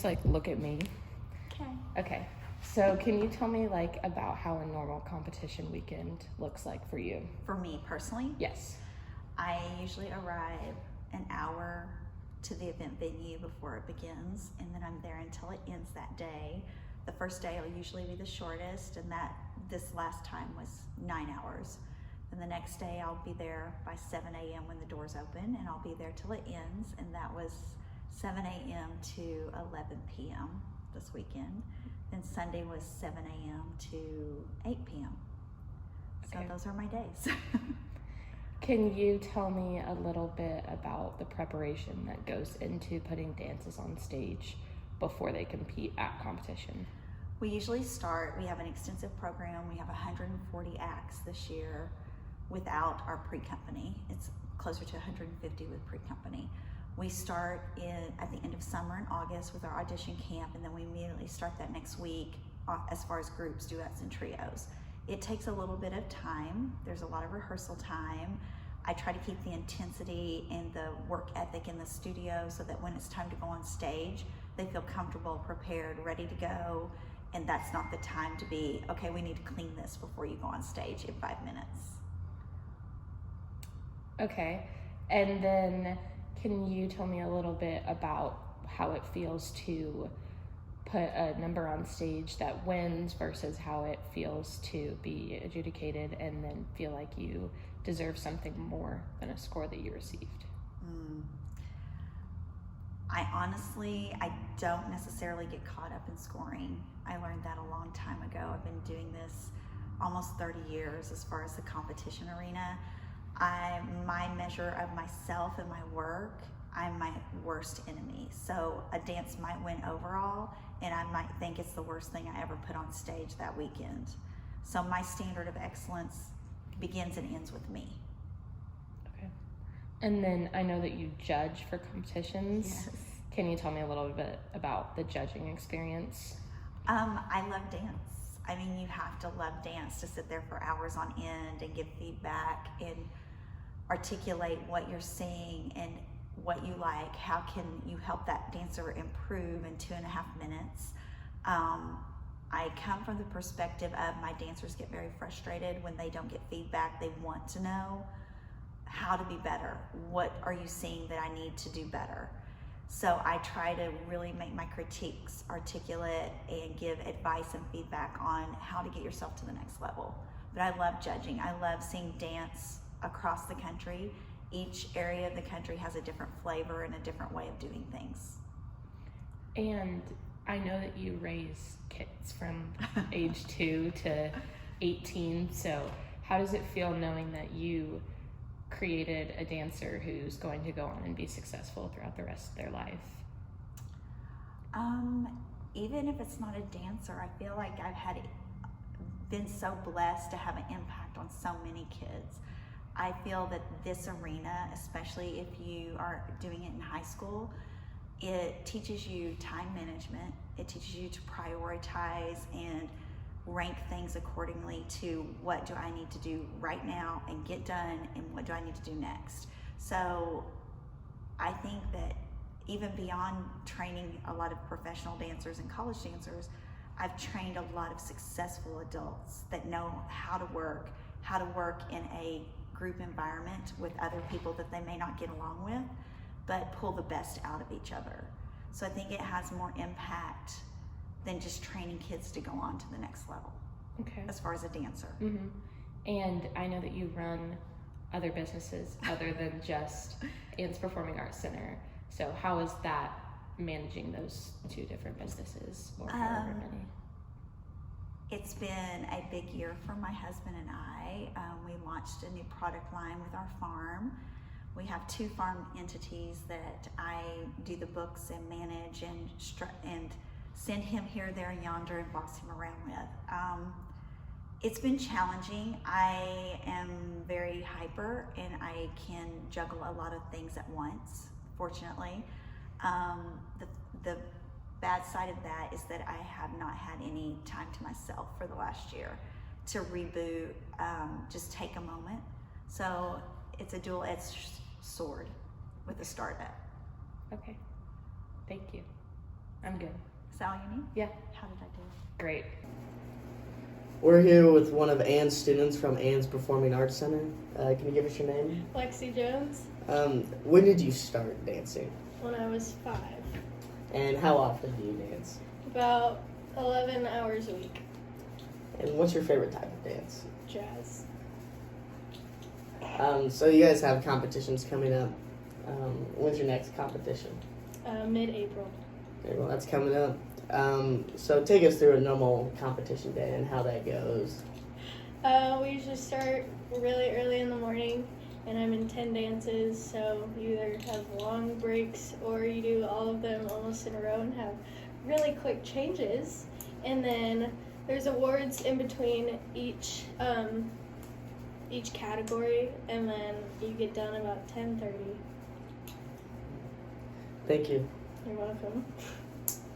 like look at me. Okay. Okay. So can you tell me like about how a normal competition weekend looks like for you? For me personally, Yes. I usually arrive an hour to the event venue before it begins, and then I'm there until it ends that day. The first day will usually be the shortest, and this last time was 9 hours. And the next day I'll be there by 7 a.m. when the doors open, and I'll be there till it ends, and that was 7 a.m. to 11 p.m. this weekend. Then Sunday was 7 a.m. to 8 p.m. So Okay. those are my days. Can you tell me a little bit about the preparation that goes into putting dances on stage before they compete at competition? We usually we have an extensive program. We have 140 acts this year without our pre-company. It's closer to 150 with pre-company. We start at the end of summer in August with our audition camp, and then we immediately start that next week as far as groups, duets, and trios. It takes a little bit of time. There's a lot of rehearsal time. I try to keep the intensity and the work ethic in the studio so that when it's time to go on stage, they feel comfortable, prepared, ready to go. And that's not the time to be, okay, we need to clean this before you go on stage in 5 minutes. Okay. And then can you tell me a little bit about how it feels to put a number on stage that wins versus how it feels to be adjudicated and then feel like you deserve something more than a score that you received? I don't necessarily get caught up in scoring. I learned that a long time ago. I've been doing this almost 30 years as far as the competition arena. My measure of myself and my work, I'm my worst enemy. So a dance might win overall, and I might think it's the worst thing I ever put on stage that weekend. So my standard of excellence begins and ends with me. Okay. And then I know that you judge for competitions. Yes. Can you tell me a little bit about the judging experience? I love dance. I mean, you have to love dance to sit there for hours on end and give feedback and articulate what you're seeing and what you like. How can you help that dancer improve in 2.5 minutes? I come from the perspective of my dancers get very frustrated when they don't get feedback. They want to know how to be better. What are you seeing that I need to do better? So I try to really make my critiques articulate and give advice and feedback on how to get yourself to the next level. But I love judging. I love seeing dance across the country. Each area of the country has a different flavor and a different way of doing things. And I know that you raise kids from age 2 to 18. So how does it feel knowing that you created a dancer who's going to go on and be successful throughout the rest of their life? Even if it's not a dancer, I feel like I've been so blessed to have an impact on so many kids. I feel that this arena, especially if you are doing it in high school, it teaches you time management. It teaches you to prioritize and rank things accordingly to what do I need to do right now and get done, and what do I need to do next. So I think that even beyond training a lot of professional dancers and college dancers, I've trained a lot of successful adults that know how to work in a group environment with other people that they may not get along with, but pull the best out of each other. So I think it has more impact than just training kids to go on to the next level. Okay. As far as a dancer. Mm-hmm. And I know that you run other businesses other than just Aidan's Performing Arts Center. So how is that managing those 2 different businesses, or however many? It's been a big year for my husband and I. We launched a new product line with our farm. We have 2 farm entities that I do the books and manage and send him here, there, and yonder and boss him around with. It's been challenging. I am very hyper and I can juggle a lot of things at once, fortunately. The bad side of that is that I have not had any time to myself for the last year to reboot, just take a moment. So it's a dual-edged sword with a startup. Okay, thank you. I'm good. Is that all you need? Yeah. How did I do? Great. We're here with one of Ann's students from Ann's Performing Arts Center. Can you give us your name? Lexi Jones, When did you start dancing? when I was 5. And how often do you dance? About 11 hours a week. And what's your favorite type of dance? Jazz. So you guys have competitions coming up. When's your next competition? Mid-April. Okay, well, that's coming up. So take us through a normal competition day and how that goes. We usually start really early in the morning, and I'm in 10 dances, so you either have long breaks or you do all of them almost in a row and have really quick changes. And then there's awards in between each category, and then you get done about 10:30. Thank you. You're welcome.